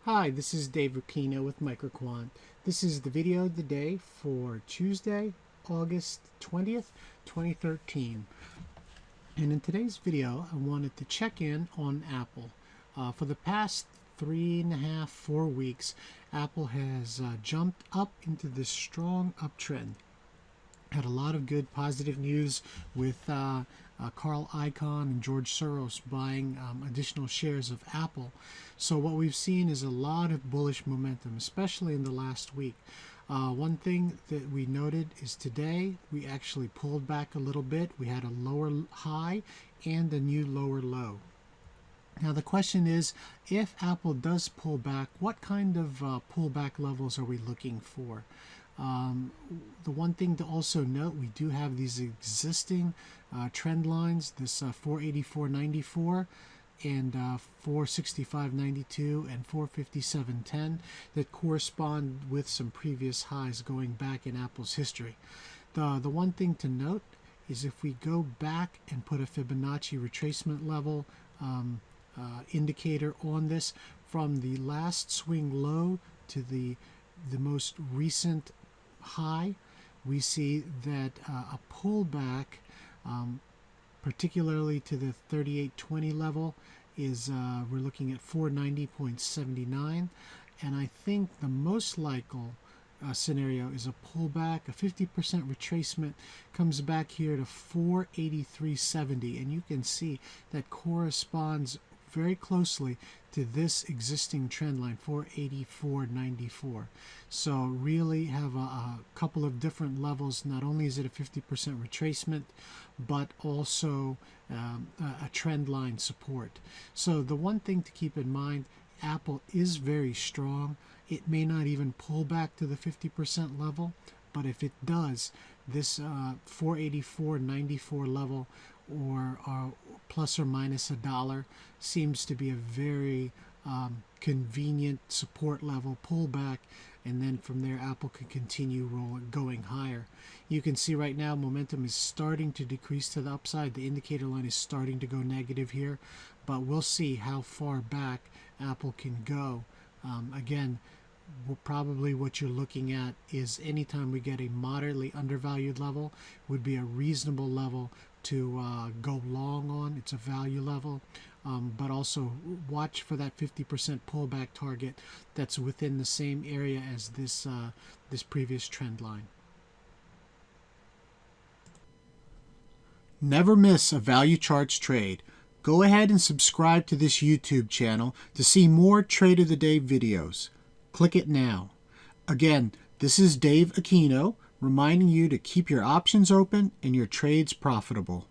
Hi, this is Dave Aquino with Microquant. This is the video of the day for Tuesday, August 20th, 2013. And in today's video, I wanted to check in on Apple. For the past 3.5, 4 weeks, Apple has jumped up into this strong uptrend. Had a lot of good positive news with Carl Icahn and George Soros buying additional shares of Apple. So what we've seen is a lot of bullish momentum, especially in the last week. One thing that we noted is today we actually pulled back a little bit. We had a lower high and a new lower low. Now the question is, if Apple does pull back, what kind of pullback levels are we looking for? The one thing to also note, we do have these existing trend lines, this 484.94 and 465.92 and 457.10 that correspond with some previous highs going back in Apple's history. The one thing to note is if we go back and put a Fibonacci retracement level indicator on this from the last swing low to the most recent high, we see that a pullback, particularly to the 3820 level, is we're looking at 490.79, and I think the most likely scenario is a pullback, a 50% retracement comes back here to 483.70, and you can see that corresponds very closely to this existing trend line, 484.94. So really have a couple of different levels. Not only is it a 50% retracement, but also a trend line support. So the one thing to keep in mind, Apple is very strong. It may not even pull back to the 50% level, but if it does, this 484.94 level or plus or minus $1 seems to be a very convenient support level pullback, and then from there Apple can continue going higher. You can see right now momentum is starting to decrease to the upside. The indicator line is starting to go negative here, but we'll see how far back Apple can go. Again, probably what you're looking at is anytime we get a moderately undervalued level would be a reasonable level to go long on. It's a value level, but also watch for that 50% pullback target that's within the same area as this previous trend line. Never miss a value charts trade. Go ahead and subscribe to this YouTube channel to see more Trade of the Day videos. Click it now. Again, this is Dave Aquino reminding you to keep your options open and your trades profitable.